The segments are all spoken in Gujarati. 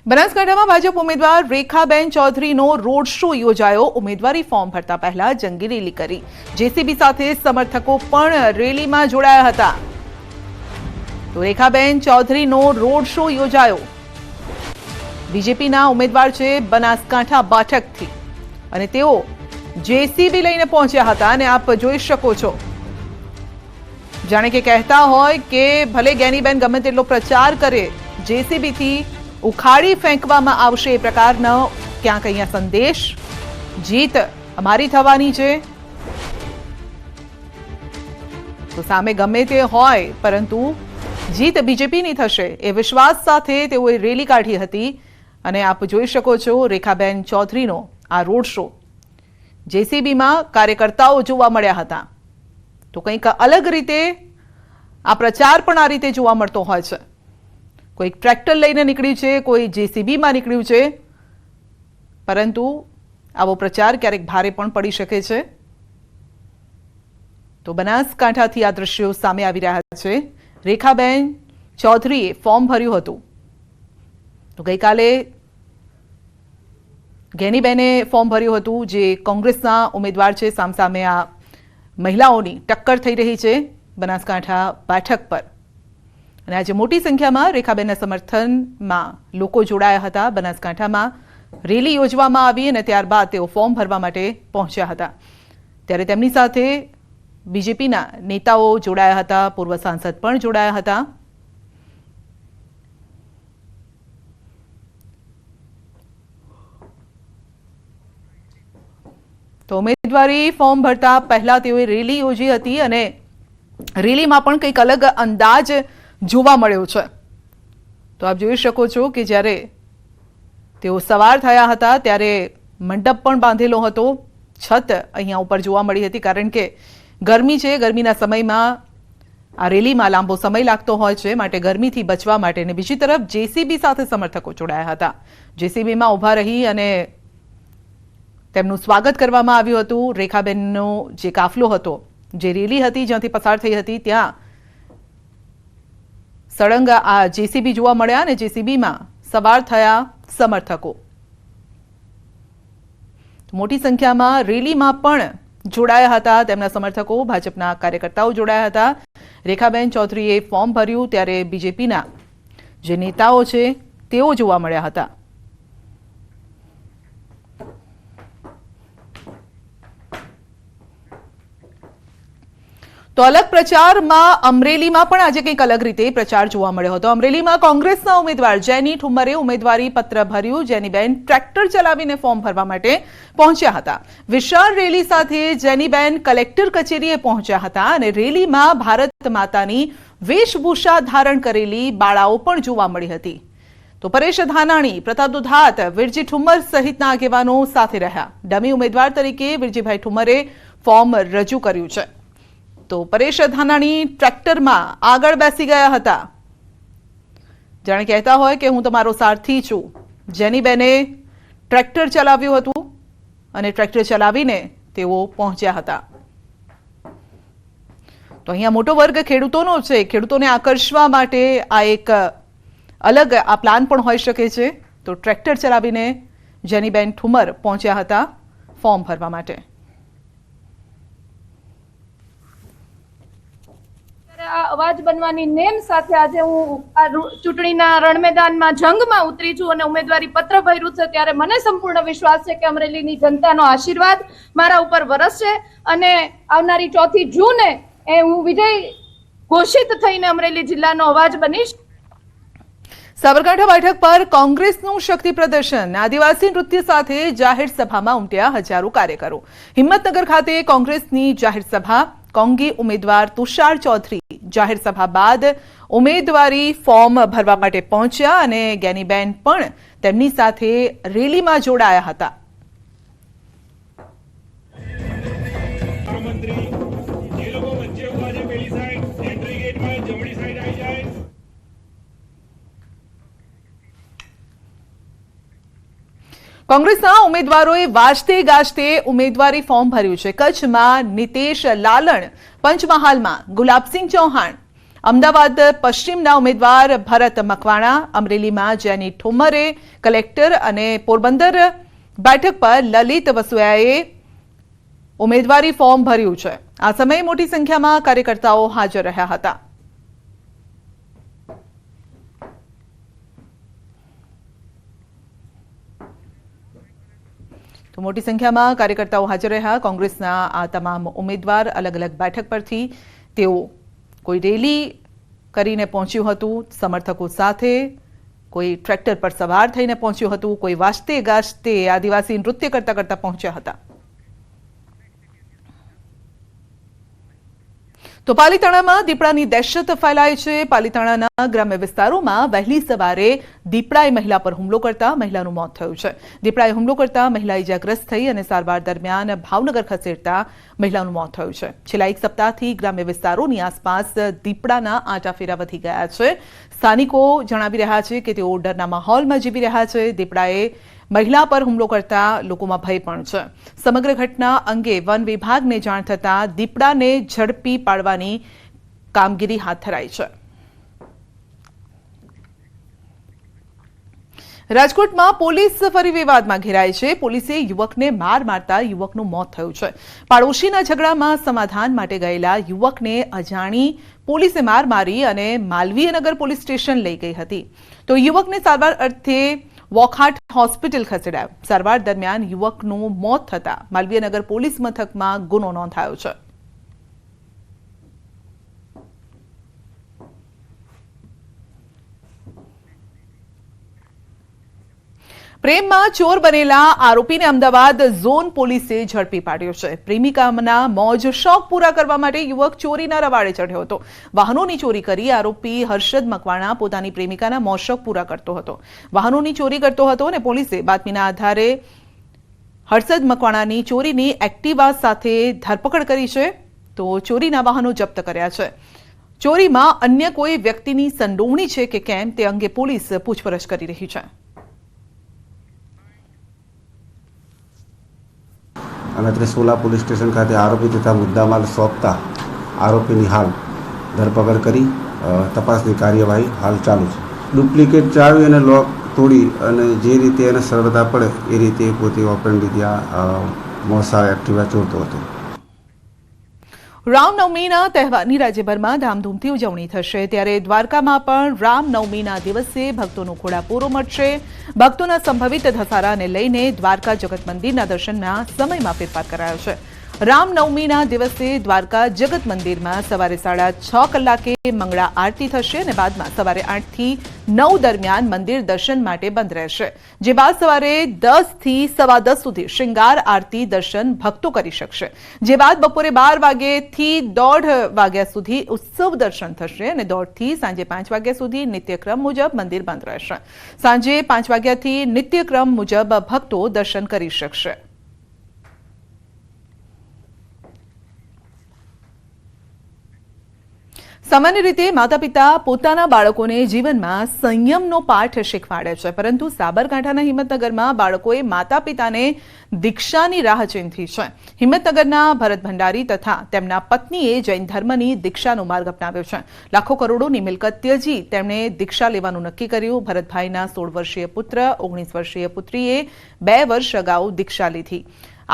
બનાસકાંઠામાં ભાજપ ઉમેદવાર રેખાબેન ચૌધરીનો રોડ શો યોજાયો। ઉમેદવારી ફોર્મ ભરતા પહેલા જંગી રેલી કરી। જેસીબી સાથે સમર્થકો પણ રેલીમાં જોડાયા હતા। તો રેખાબેન ચૌધરીનો રોડ શો યોજાયો। બીજેપીના ઉમેદવાર છે બનાસકાંઠા બેઠકથી અને તેઓ જેસીબી લઈને પહોંચ્યા હતા અને આપ જોઈ શકો છો જાણે કે કહેતા હોય કે ભલે જ્ઞાનીબેન ગમે તેટલો પ્રચાર કરે, જેસીબી થી ઉખાડી ફેંકવામાં આવશે એ પ્રકારનો ક્યાંક અહીંયા સંદેશ। જીત અમારી થવાની છે, તો સામે ગમે તે હોય પરંતુ જીત બીજેપીની થશે એ વિશ્વાસ સાથે તેઓએ રેલી કાઢી હતી અને આપ જોઈ શકો છો રેખાબેન ચૌધરીનો આ રોડ શો। જેસીબીમાં કાર્યકર્તાઓ જોવા મળ્યા હતા। તો કંઈક અલગ રીતે આ પ્રચાર પણ આ રીતે જોવા મળતો હોય છે। કોઈ ટ્રેક્ટર લઈને નીકળ્યું છે, કોઈ જેસીબીમાં નીકળ્યું છે, પરંતુ આવો પ્રચાર ક્યારેક ભારે પણ પડી શકે છે। તો બનાસકાંઠાથી આ દ્રશ્યો સામે આવી રહ્યા છે। રેખાબેન ચૌધરીએ ફોર્મ ભર્યું હતું। તો ગઈકાલે જ્ઞાનીબેને ફોર્મ ભર્યું હતું, જે કોંગ્રેસના ઉમેદવાર છે। સામસામે આ મહિલાઓની ટક્કર થઈ રહી છે બનાસકાંઠા બેઠક પર અને આજે મોટી સંખ્યામાં રેખાબેનના સમર્થનમાં લોકો જોડાયા હતા। બનાસકાંઠામાં રેલી યોજવામાં આવી અને ત્યારબાદ તેઓ ફોર્મ ભરવા માટે પહોંચ્યા હતા। ત્યારે તેમની સાથે બીજેપીના નેતાઓ જોડાયા હતા, પૂર્વ સાંસદ પણ જોડાયા હતા। તો ઉમેદવારી ફોર્મ ભરતા પહેલા તેઓએ રેલી યોજી હતી અને રેલીમાં પણ કંઈક અલગ અંદાજ જોવા મળ્યો છે। તો આપ જોઈ શકો છો કે જ્યારે તેઓ સવાર થયા હતા ત્યારે મંડપ પણ બાંધેલો હતો, છત અહીંયા ઉપર જોવા મળી હતી, કારણ કે ગરમી છે। ગરમીના સમયમાં આ રેલીમાં લાંબો સમય લાગતો હોય છે, માટે ગરમીથી બચવા માટે અને બીજી તરફ જેસીબી સાથે સમર્થકો જોડાયા હતા। જેસીબીમાં ઊભા રહી અને તેમનું સ્વાગત કરવામાં આવ્યું હતું। રેખાબેનનો જે કાફલો હતો, જે રેલી હતી જ્યાંથી પસાર થઈ હતી, ત્યાં સળંગ આ જેસીબી જોવા મળ્યા અને જેસીબીમાં સવાર થયા સમર્થકો। મોટી સંખ્યામાં રેલીમાં પણ જોડાયા હતા તેમના સમર્થકો, ભાજપના કાર્યકર્તાઓ જોડાયા હતા। રેખાબેન ચૌધરીએ ફોર્મ ભર્યું ત્યારે બીજેપીના જે નેતાઓ છે તેઓ જોવા મળ્યા હતા। તો અલગ પ્રચારમાં અમરેલીમાં પણ આજે કંઈક અલગ રીતે પ્રચાર જોવા મળ્યો હતો। અમરેલીમાં કોંગ્રેસના ઉમેદવાર જેની ઠુમ્મરે ઉમેદવારી પત્ર ભર્યું। જેનીબેન ટ્રેક્ટર ચલાવીને ફોર્મ ભરવા માટે પહોંચ્યા હતા। વિશાળ રેલી સાથે જેનીબેન કલેક્ટર કચેરીએ પહોંચ્યા હતા અને રેલીમાં ભારત માતાની વેશભૂષા ધારણ કરેલી બાળાઓ પણ જોવા મળી હતી। તો પરેશ ધાનાણી, પ્રતાપ દુધાત, વિરજી ઠુમ્મર સહિતના આગેવાનો સાથે રહ્યા। ડમી ઉમેદવાર તરીકે વિરજીભાઈ ઠુમ્મરે ફોર્મ રજૂ કર્યું છે। તો પરેશ ધાનાણી ટ્રેક્ટરમાં આગળ બેસી ગયા હતા, જાણે કહેતા હોય કે હું તમારો સારથી છું। જેનીબેને ટ્રેક્ટર ચલાવ્યું હતું અને ટ્રેક્ટર ચલાવીને તેઓ પહોંચ્યા હતા। તો અહીંયા મોટો વર્ગ ખેડૂતોનો છે। ખેડૂતોને આકર્ષવા માટે આ એક અલગ આ પ્લાન પણ હોઈ શકે છે। તો ટ્રેક્ટર ચલાવીને જેનીબેન ઠુમ્મર પહોંચ્યા હતા ફોર્મ ભરવા માટે। અવાજ બનવાની નેમ સાથે આજે હું આ ચૂંટણીના રણમેદાનમાં જંગમાં ઉતરી છું અને ઉમેદવારી પત્ર ભર્યું છે। ત્યારે મને સંપૂર્ણ વિશ્વાસ છે કે અમરેલીની જનતાનો આશીર્વાદ મારા ઉપર વરસશે અને આવનારી 4 જૂને હું વિજય ઘોષિત થઈને અમરેલી જિલ્લાનો અવાજ બનીશ। સાબરકાંઠા બેઠક પર કોંગ્રેસનું શક્તિ પ્રદર્શન। આદિવાસી નૃત્ય સાથે જાહેર સભામાં ઉમટ્યા હજારો કાર્યકરો। હિંમતનગર ખાતે કોંગ્રેસની જાહેર સભા। કોંગી ઉમેદવાર તુષાર ચૌધરી જાહેર સભા બાદ ઉમેદવારી ફોર્મ ભરવા માટે પહોંચ્યા અને જ્ઞાનીબેન પણ તેમની સાથે રેલીમાં જોડાયા હતા। કોંગ્રેસના ઉમેદવારોએ વાજતે ગાજતે ઉમેદવારી ફોર્મ ભર્યું છે। કચ્છમાં નીતેશ લાલણ, પંચમહાલમાં ગુલાબસિંહ ચૌહાણ, અમદાવાદ પશ્ચિમના ઉમેદવાર ભરત મકવાણા, અમરેલીમાં જેની ઠુમ્મરે કલેક્ટર અને પોરબંદર બેઠક પર લલિત વસુયાએ ઉમેદવારી ફોર્મ ભર્યું છે. આ સમયે મોટી સંખ્યામાં કાર્યકર્તાઓ હાજર રહ્યા હતા. તો મોટી સંખ્યામાં કાર્યકર્તાઓ હાજર રહ્યા. કોંગ્રેસના આ તમામ ઉમેદવાર અલગ અલગ બેઠક પરથી તેઓ કોઈ રેલી કરીને પહોંચ્યું હતું સમર્થકો સાથે, કોઈ ટ્રેક્ટર પર સવાર થઈને પહોંચ્યું હતું, કોઈ વાજતે ગાજતે આદિવાસી નૃત્ય કરતા કરતા પહોંચ્યા હતા. તો પાલીતાણામાં દીપડાની દહેશત ફેલાય છે. પાલીતાણાના ગ્રામ્ય વિસ્તારોમાં વહેલી સવારે દીપડાએ મહિલા પર હુમલો કરતા મહિલાનું મોત થયું છે. દીપડાએ હુમલો કરતા મહિલા ઇજાગ્રસ્ત થઈ અને સારવાર દરમિયાન ભાવનગર ખસેડતા મહિલાનું મોત થયું છે. છેલ્લા એક સપ્તાહથી ગ્રામ્ય વિસ્તારોની આસપાસ દીપડાના આંટાફેરા વધી ગયા છે. સ્થાનિકો જણાવી રહ્યા છે કે તેઓ ડરના માહોલમાં જીવી રહ્યા છે. દીપડાએ મહિલા પર હુમલો કરતા લોકોમાં ભય પણ છે. સમગ્ર ઘટના અંગે વન વિભાગને જાણ થતાં દીપડાને ઝડપી પાડવાની કામગીરી હાથ ધરાઈ છે. રાજકોટમાં પોલીસ ફરી વિવાદમાં ઘેરાઈ છે. પોલીસે યુવકને માર મારતા યુવકનું મોત થયું છે. પાડોશીના ઝઘડામાં સમાધાન માટે ગયેલા યુવકને અજાણી પોલીસે માર મારી અને માલવીયનગર પોલીસ સ્ટેશન લઈ ગઈ હતી. તો યુવકને સારવાર અર્થે વોકહાટ હોસ્પિટલ ખસેડાયો. સારવાર દરમિયાન યુવકનું મોત થતાં માલવીયનગર પોલીસ મથકમાં ગુનો નોંધાયો છે. પ્રેમમાં ચોર બનેલા આરોપીને અમદાવાદ ઝોન પોલીસે ઝડપી પાડ્યો છે. પ્રેમિકાના મોજ શોખ પૂરા કરવા માટે યુવક ચોરીના રવાડે ચઢ્યો હતો. વાહનોની ચોરી કરી આરોપી હર્ષદ મકવાણા પોતાની પ્રેમિકાના મોજ શોખ પૂરા કરતો હતો. વાહનોની ચોરી કરતો હતો અને પોલીસે બાતમીના આધારે હર્ષદ મકવાણાની ચોરીની એક્ટિવા સાથે ધરપકડ કરી છે. તો ચોરીના વાહનો જપ્ત કર્યા છે. ચોરીમાં અન્ય કોઈ વ્યક્તિની સંડોવણી છે કે કેમ તે અંગે પોલીસ પૂછપરછ કરી રહી છે. અને ત્રિશુલા પોલીસ સ્ટેશન ખાતે આરોપી તથા મુદ્દામાલ સોંપતા આરોપીની હાલ ધરપકડ કરી તપાસની કાર્યવાહી હાલ ચાલુ છે. ડુપ્લિકેટ ચાવી અને લોક તોડી અને જે રીતે એને સરળતા પડે એ રીતે પોતે ઓપરેન્ડી ત્યાં મોસા એક્ટિવા ચોરતો હતો. રામનવમીના તહેવારની રાજ્યભરમાં ધામધૂમથી ઉજવણી થશે. ત્યારે દ્વારકામાં પણ રામનવમીના દિવસે ભક્તોનો ઘોડાપૂરો મળશે. ભક્તોના સંભવિત ધસારાને લઈને દ્વારકા જગત મંદિરના દર્શનના સમયમાં ફેરફાર કરાયો છે. રામનવમીના દિવસે દ્વારકા જગત મંદિરમાં સવારે 6:30 કલાકે મંગળા આરતી થશે અને બાદમાં સવારે 8 થી 9 દરમિયાન મંદિર દર્શન માટે બંધ રહેશે. જે બાદ સવારે 10 થી 10:15 સુધી શ્રૃંગાર આરતી દર્શન ભક્તો કરી શકશે. જે બાદ બપોરે 12 વાગ્યાથી 1:30 વાગ્યા સુધી ઉત્સવ દર્શન થશે અને 1:30 થી સાંજે 5 વાગ્યા સુધી નિત્યક્રમ મુજબ મંદિર બંધ રહેશે. સાંજે 5 વાગ્યાથી નિત્યક્રમ મુજબ ભક્તો દર્શન કરી શકશે. સામાન્ય રીતે માતા પિતા પોતાના બાળકોને જીવનમાં સંયમનો પાઠ શીખવાડે છે, પરંતુ સાબરકાંઠાના હિંમતનગરમાં બાળકોએ માતા પિતાને દીક્ષાની રાહ ચીંધી છે. હિંમતનગરના ભરત ભંડારી તથા તેમના પત્નીએ જૈન ધર્મની દીક્ષાનો માર્ગ અપનાવ્યો છે. લાખો કરોડોની મિલકત ત્યજી તેમણે દીક્ષા લેવાનું નક્કી કર્યું. ભરતભાઈના 16 વર્ષીય પુત્ર 19 વર્ષીય પુત્રીએ 2 વર્ષ અગાઉ દીક્ષા લીધી.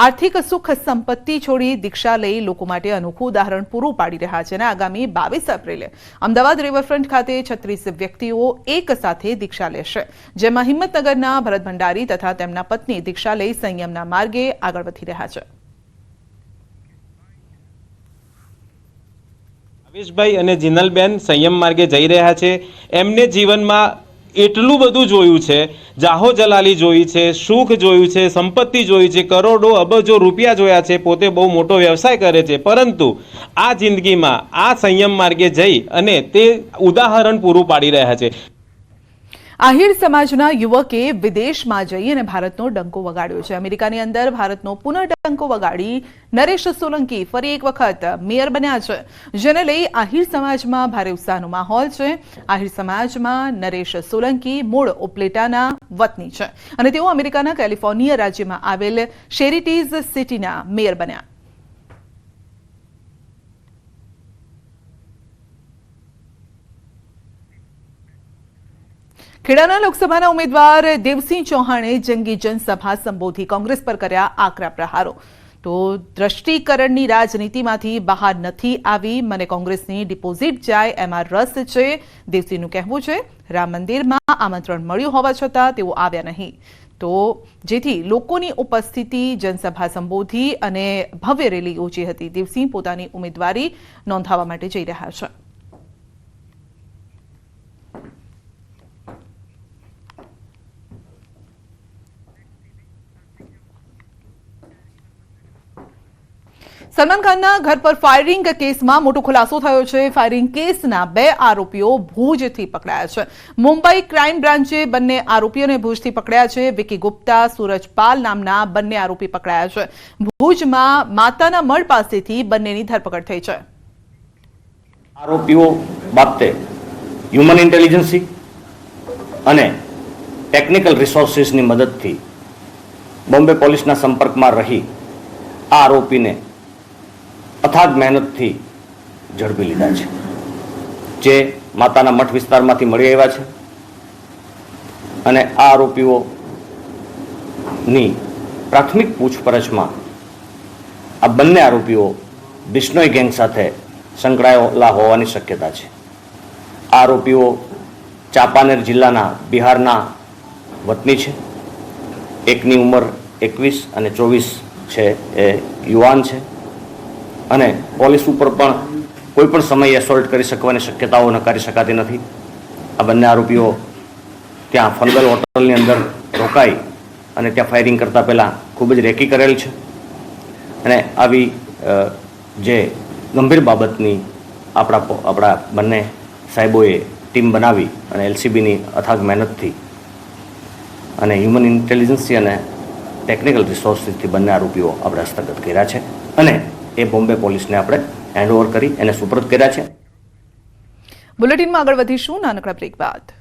આર્થિક સુખ સંપત્તિ છોડી દીક્ષા લઈ લોકો માટે અનોખું ઉદાહરણ પૂરું પાડી રહ્યા છે. અને આગામી 22 એપ્રિલે અમદાવાદ રિવરફ્રન્ટ ખાતે 36 વ્યક્તિઓ એક સાથે દીક્ષા લેશે, જેમાં હિંમતનગરના ભરત ભંડારી તથા તેમના પત્ની દીક્ષા લઈ સંયમના માર્ગે આગળ વધી રહ્યા છે. ભાવેશભાઈ અને જીનલબેન સંયમ માર્ગે જઈ રહ્યા છે. એમને જીવનમાં એટલું બધું જોયું છે, જાહો જલાલી જોઈ છે, સુખ જોયું છે, સંપત્તિ જોઈ છે, કરોડો અબજો રૂપિયા જોયા છે, પોતે બહુ મોટો વ્યવસાય કરે છે, પરંતુ આ જિંદગીમાં આ સંયમ માર્ગે જઈ અને તે ઉદાહરણ પૂરું પાડી રહ્યા છે. આહિર સમાજના યુવકે વિદેશમાં જઈ અને ભારતનો ડંકો વગાડ્યો છે. અમેરિકાની અંદર ભારતનો પુનઃ ડંકો વગાડી નરેશ સોલંકી ફરી એક વખત મેયર બન્યા છે, જેને લઈ આહિર સમાજમાં ભારે ઉત્સાહનો માહોલ છે. આહિર સમાજમાં નરેશ સોલંકી મૂળ ઉપલેટાના વતની છે અને તેઓ અમેરિકાના કેલિફોર્નિયા રાજ્યમાં આવેલ શેરિટીઝ સિટીના મેયર બન્યા. ખેડાના લોકસભાના ઉમેદવાર દેવસિંહ ચૌહાણે જંગી જનસભા સંબોધી કોંગ્રેસ પર કર્યા આકરા પ્રહારો. તો દ્રષ્ટિકરણની રાજનીતિમાંથી બહાર નથી આવી, મને કોંગ્રેસની ડિપોઝિટ જાય એમાં રસ છે, દેવસિંહનું કહેવું છે. રામ મંદિરમાં આમંત્રણ મળ્યું હોવા છતાં તેઓ આવ્યા નહીં. તો જેથી લોકોની ઉપસ્થિતિ જનસભા સંબોધી અને ભવ્ય રેલી યોજી હતી. દેવસિંહ પોતાની ઉમેદવારી નોંધાવવા માટે જઈ રહ્યા છે. સલમાન ખાનના ઘર પર ફાયરિંગ કેસમાં મોટો ખુલાસો થયો છે. ફાયરિંગ કેસના 2 આરોપીઓ ભુજથી પકડાયા છે. મુંબઈ ક્રાઇમ બ્રાન્ચે બંને આરોપીઓને ભુજથી પકડ્યા છે. વિકી ગુપ્તા, સૂરજ પાલ નામના બંને આરોપી પકડાયા છે. ભુજમાં માતાના મઢ પાસેથી બંનેની ધરપકડ થઈ છે. આરોપીઓ બાબતે હ્યુમન ઇન્ટેલિજન્સી અને ટેકનિકલ રિસોર્સિસની મદદથી બોમ્બે પોલીસના સંપર્કમાં રહી આ આરોપીને અથાગ મહેનતથી ઝડપી લીધા છે, જે માતાના મઠ વિસ્તારમાંથી મળી આવ્યા છે. અને આ આરોપીઓની પ્રાથમિક પૂછપરછમાં આ બંને આરોપીઓ બિશ્નોઈ ગેંગ સાથે સંકળાયેલા હોવાની શક્યતા છે. આ આરોપીઓ ચાંપાનેર જિલ્લાના બિહારના વતની છે. એકની ઉંમર 21 અને 24 છે, એ યુવાન છે. અને પોલીસ ઉપર પણ કોઈ પણ સમયે એસોલ્ટ કરી શકવાની શક્યતાઓ નકારી શકાતી નથી. આ બંને આરોપીઓ ત્યાં ફનગલ હોટલની અંદર રોકાઈ અને ત્યાં ફાયરિંગ કરતા પહેલાં ખૂબ જ રેકી કરેલ છે. અને આવી જે ગંભીર બાબતની આપણા બંને સાહેબોએ ટીમ બનાવી અને એલસીબીની અથાગ મહેનતથી અને હ્યુમન ઇન્ટેલિજન્સી અને ટેકનિકલ રિસોર્સિસથી બંને આરોપીઓ આપણે હસ્તગત કર્યા છે. અને એ બોમ્બે પોલીસને આપણે હેન્ડઓવર કરી એને સુપરત કર્યા છે. બુલેટિનમાં આગળ વધીશું નાનકડા બ્રેક બાદ.